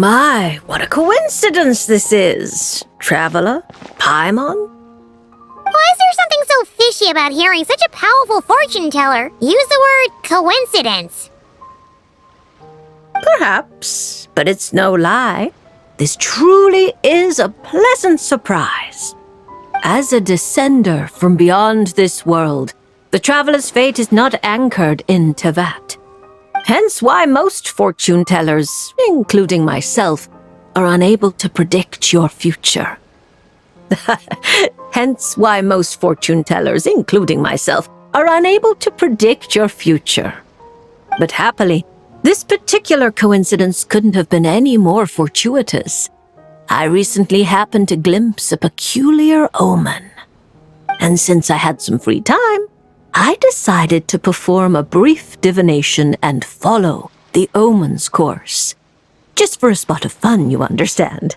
my, what a coincidence this is. Traveler, Paimon? Why is there something so fishy about hearing such a powerful fortune teller use the word coincidence? Perhaps, but it's no lie. This truly is a pleasant surprise. As a descender from beyond this world, the traveler's fate is not anchored in Tevat. Hence why most fortune tellers, including myself, are unable to predict your future. Hence why most fortune tellers, including myself, are unable to predict your future. But happily, this particular coincidence couldn't have been any more fortuitous. I recently happened to glimpse a peculiar omen. And since I had some free time, I decided to perform a brief divination and follow the omen's course. Just for a spot of fun, you understand.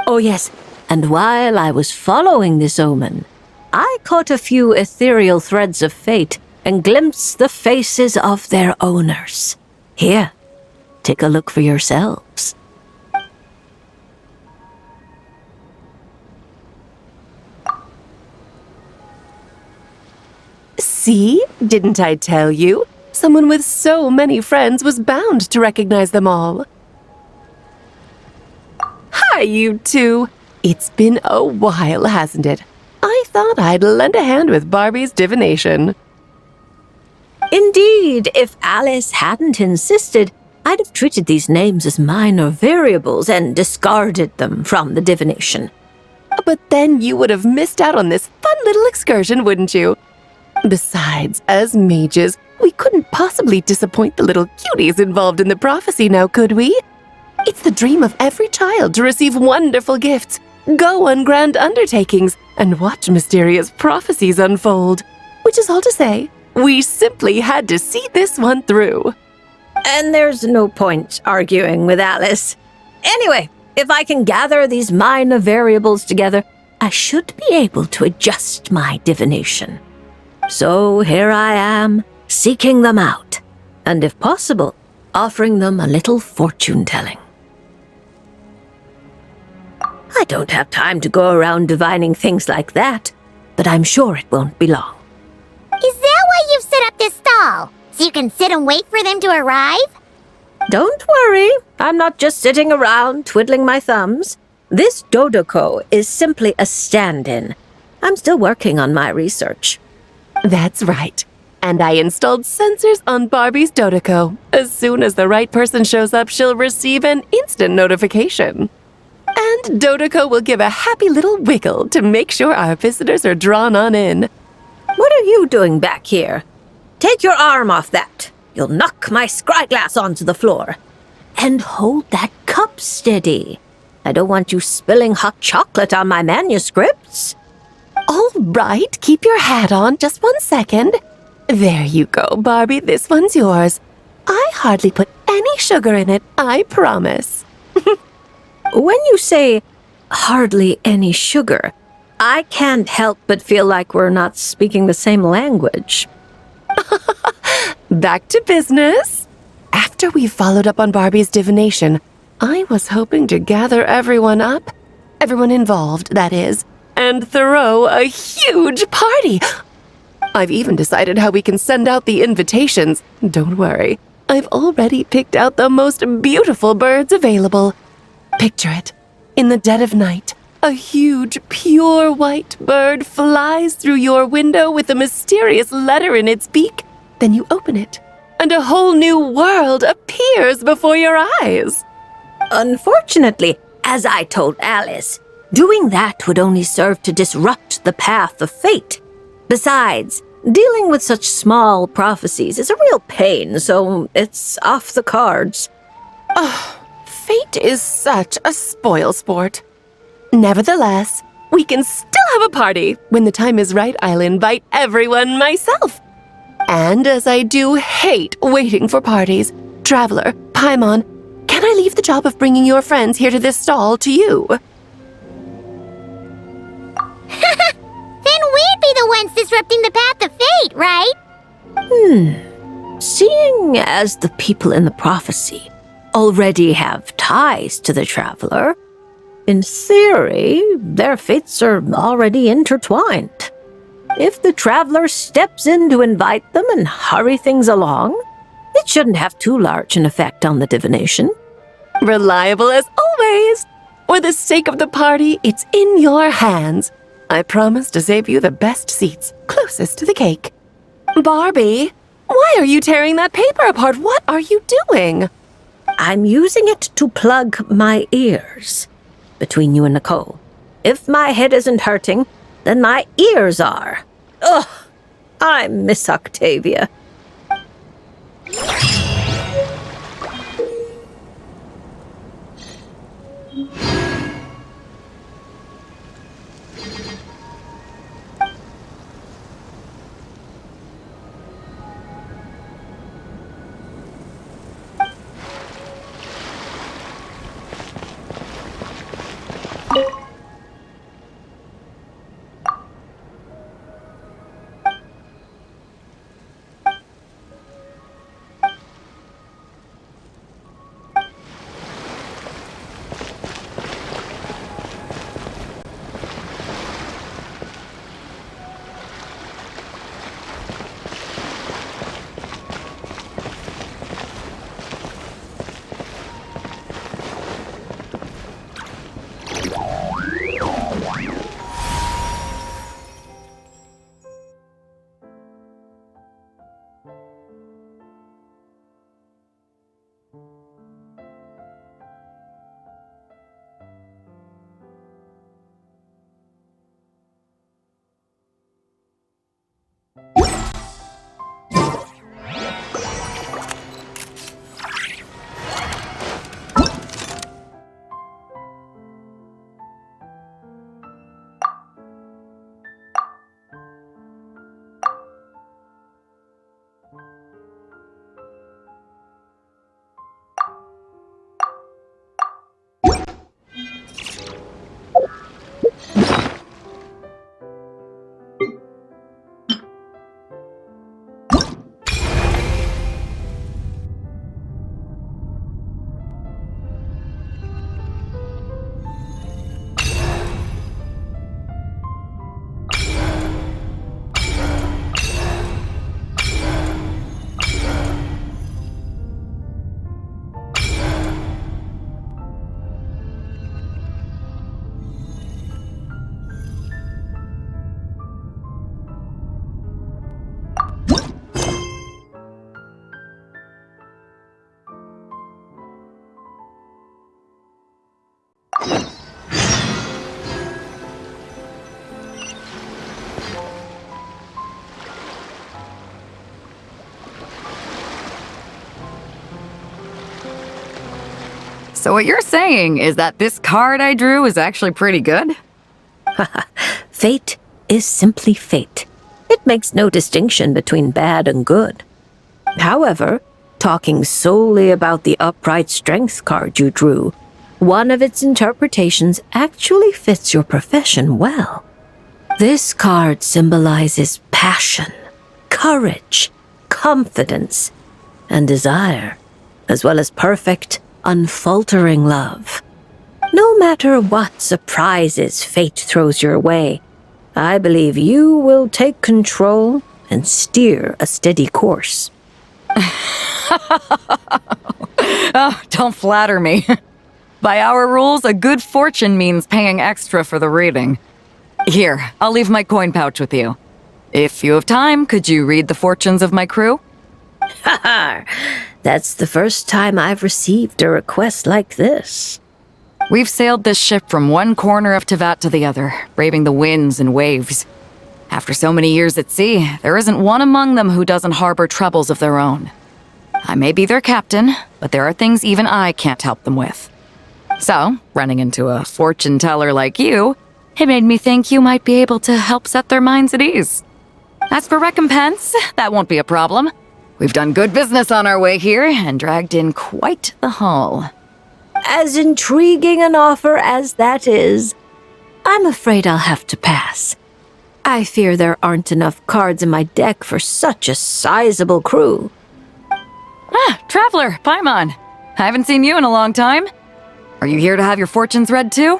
Oh yes, and while I was following this omen, I caught a few ethereal threads of fate and glimpsed the faces of their owners. Here, take a look for yourselves. See? Didn't I tell you? Someone with so many friends was bound to recognize them all. Hi, you two. It's been a while, hasn't it? I thought I'd lend a hand with Barbie's divination. Indeed, if Alice hadn't insisted, I'd have treated these names as minor variables and discarded them from the divination. But then you would have missed out on this fun little excursion, wouldn't you? Besides, as mages, we couldn't possibly disappoint the little cuties involved in the prophecy now, could we? It's the dream of every child to receive wonderful gifts, go on grand undertakings, and watch mysterious prophecies unfold. Which is all to say, we simply had to see this one through. And there's no point arguing with Alice. Anyway, if I can gather these minor variables together, I should be able to adjust my divination. So here I am, seeking them out, and if possible, offering them a little fortune-telling. I don't have time to go around divining things like that, but I'm sure it won't be long. Is that why you've set up this stall? So you can sit and wait for them to arrive? Don't worry, I'm not just sitting around twiddling my thumbs. This Dodoko is simply a stand-in. I'm still working on my research. That's right. And I installed sensors on Barbie's Dodoko. As soon as the right person shows up, she'll receive an instant notification. And Dodoko will give a happy little wiggle to make sure our visitors are drawn on in. What are you doing back here? Take your arm off that. You'll knock my scryglass onto the floor. And hold that cup steady. I don't want you spilling hot chocolate on my manuscripts. All right, keep your hat on just 1 second. There you go, Barbie, this one's yours. I hardly put any sugar in it, I promise. When you say hardly any sugar, I can't help but feel like we're not speaking the same language. Back to business. After we followed up on Barbie's divination, I was hoping to gather everyone involved, that is, and throw a huge party. I've even decided how we can send out the invitations. Don't worry, I've already picked out the most beautiful birds available. Picture it. In the dead of night, a huge, pure white bird flies through your window with a mysterious letter in its beak. Then you open it, and a whole new world appears before your eyes. Unfortunately, as I told Alice, doing that would only serve to disrupt the path of fate. Besides, dealing with such small prophecies is a real pain, so it's off the cards. Fate is such a spoilsport. Nevertheless, we can still have a party. When the time is right, I'll invite everyone myself. And as I do hate waiting for parties, Traveler, Paimon, can I leave the job of bringing your friends here to this stall to you? Then we'd be the ones disrupting the path of fate, right? Seeing as the people in the prophecy already have ties to the traveler, in theory, their fates are already intertwined. If the traveler steps in to invite them and hurry things along, it shouldn't have too large an effect on the divination. Reliable as always. For the sake of the party, it's in your hands. I promise to save you the best seats, closest to the cake. Barbie, why are you tearing that paper apart? What are you doing? I'm using it to plug my ears. Between you and Nicole, if my head isn't hurting, then my ears are. Ugh, I miss Octavia. So what you're saying is that this card I drew is actually pretty good? Fate is simply fate. It makes no distinction between bad and good. However, talking solely about the upright strength card you drew, one of its interpretations actually fits your profession well. This card symbolizes passion, courage, confidence, and desire, as well as perfect, unfaltering love. No matter what surprises fate throws your way, I believe you will take control and steer a steady course. Oh, don't flatter me. By our rules, a good fortune means paying extra for the reading. Here, I'll leave my coin pouch with you. If you have time, could you read the fortunes of my crew? Haha, that's the first time I've received a request like this. We've sailed this ship from one corner of Tevat to the other, braving the winds and waves. After so many years at sea, there isn't one among them who doesn't harbor troubles of their own. I may be their captain, but there are things even I can't help them with. So, running into a fortune teller like you, it made me think you might be able to help set their minds at ease. As for recompense, that won't be a problem. We've done good business on our way here and dragged in quite the haul. As intriguing an offer as that is, I'm afraid I'll have to pass. I fear there aren't enough cards in my deck for such a sizable crew. Ah, Traveler, Paimon. I haven't seen you in a long time. Are you here to have your fortunes read too?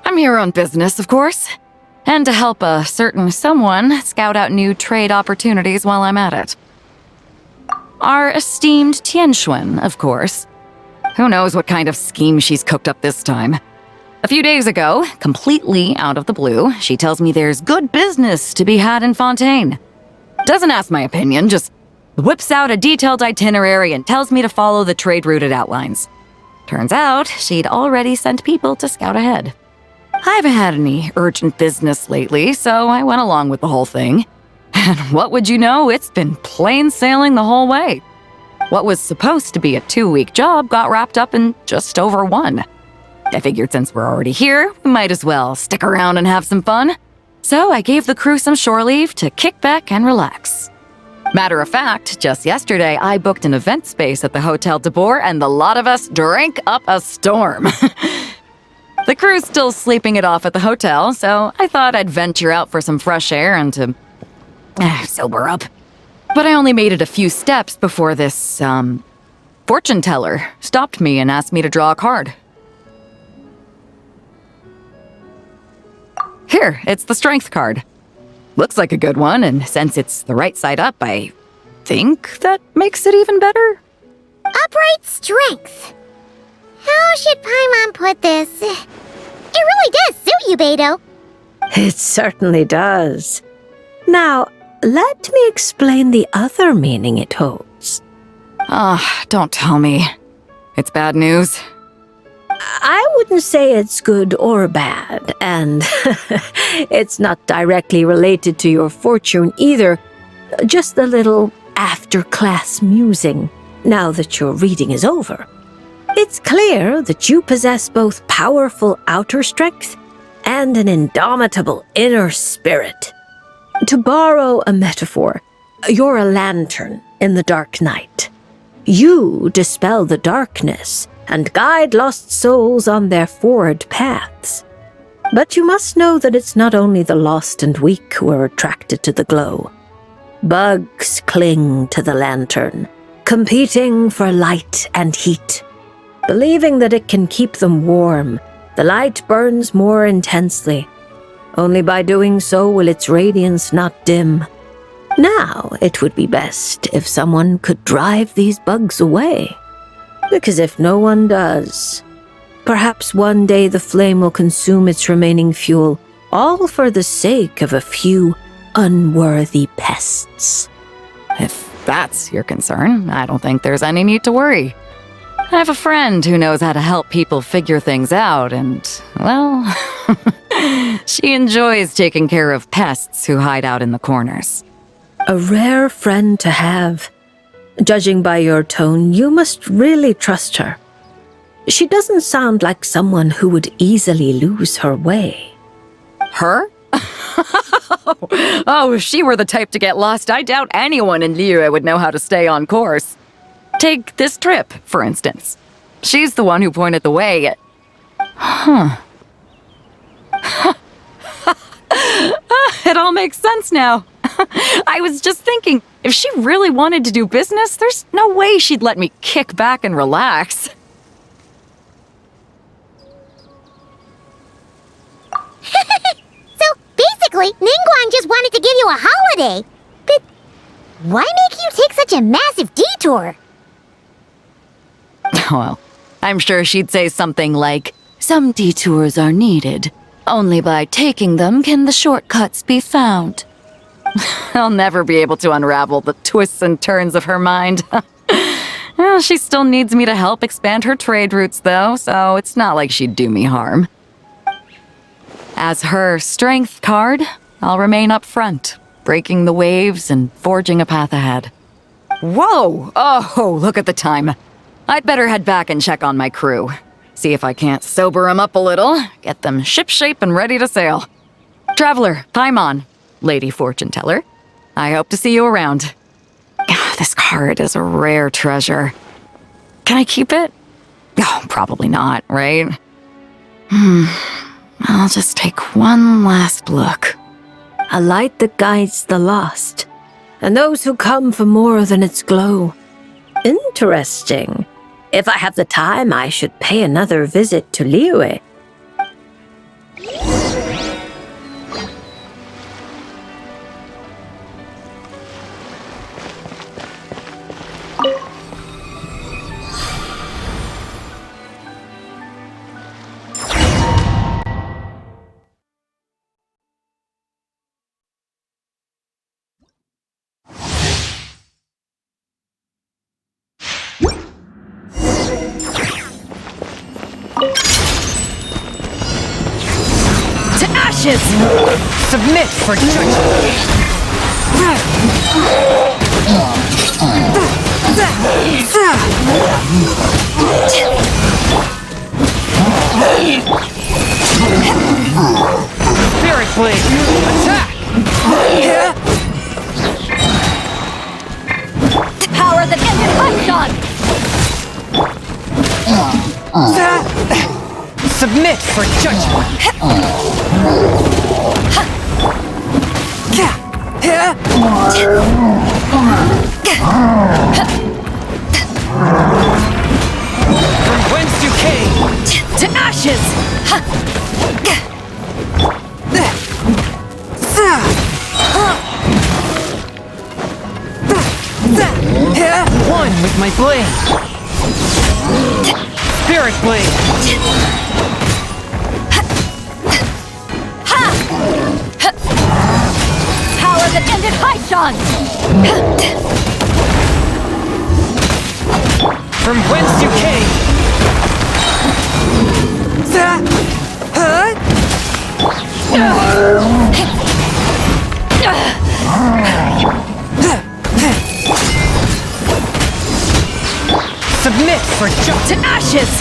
I'm here on business, of course, and to help a certain someone scout out new trade opportunities while I'm at it. Our esteemed Tianxuan, of course. Who knows what kind of scheme she's cooked up this time. A few days ago, completely out of the blue, she tells me there's good business to be had in Fontaine. Doesn't ask my opinion, just whips out a detailed itinerary and tells me to follow the trade route it outlines. Turns out, she'd already sent people to scout ahead. I haven't had any urgent business lately, so I went along with the whole thing. And what would you know, it's been plain sailing the whole way. What was supposed to be a 2-week job got wrapped up in just over 1. I figured since we're already here, we might as well stick around and have some fun. So I gave the crew some shore leave to kick back and relax. Matter of fact, just yesterday I booked an event space at the Hotel de Boer and the lot of us drank up a storm. The crew's still sleeping it off at the hotel, so I thought I'd venture out for some fresh air and to sober up. But I only made it a few steps before this, fortune teller stopped me and asked me to draw a card. Here, it's the strength card. Looks like a good one, and since it's the right side up, I think that makes it even better. Upright strength. How should Paimon put this? It really does suit you, Beidou. It certainly does. Now, let me explain the other meaning it holds. Don't tell me. It's bad news. I wouldn't say it's good or bad, and it's not directly related to your fortune either. Just a little after-class musing, now that your reading is over. It's clear that you possess both powerful outer strength and an indomitable inner spirit. To borrow a metaphor, you're a lantern in the dark night. You dispel the darkness and guide lost souls on their forward paths. But you must know that it's not only the lost and weak who are attracted to the glow. Bugs cling to the lantern, competing for light and heat. Believing that it can keep them warm, the light burns more intensely. Only by doing so will its radiance not dim. Now, it would be best if someone could drive these bugs away. Because if no one does, perhaps one day the flame will consume its remaining fuel, all for the sake of a few unworthy pests. If that's your concern, I don't think there's any need to worry. I have a friend who knows how to help people figure things out, and, well, she enjoys taking care of pests who hide out in the corners. A rare friend to have. Judging by your tone, you must really trust her. She doesn't sound like someone who would easily lose her way. Her? Oh, if she were the type to get lost, I doubt anyone in Liyue would know how to stay on course. Take this trip, for instance. She's the one who pointed the way. It all makes sense now. I was just thinking, if she really wanted to do business, there's no way she'd let me kick back and relax. So basically, Ningguang just wanted to give you a holiday. But why make you take such a massive detour? Well, I'm sure she'd say something like, "Some detours are needed. Only by taking them can the shortcuts be found." I'll never be able to unravel the twists and turns of her mind. Well, she still needs me to help expand her trade routes, though, so it's not like she'd do me harm. As her strength card, I'll remain up front, breaking the waves and forging a path ahead. Whoa! Oh, look at the time. I'd better head back and check on my crew. See if I can't sober them up a little, get them shipshape and ready to sail. Traveler, Paimon, Lady Fortune Teller, I hope to see you around. This card is a rare treasure. Can I keep it? Oh, probably not, right? I'll just take one last look. A light that guides the lost, and those who come for more than its glow. Interesting. If I have the time, I should pay another visit to Liyue. To ashes! Submit for Spirit Blade! Attack! Power that ended Python! Submit for judgment! From whence you came! To ashes! One with my blade! Spirit Blade! Power that ended Python! From whence you came! Submit for To ashes!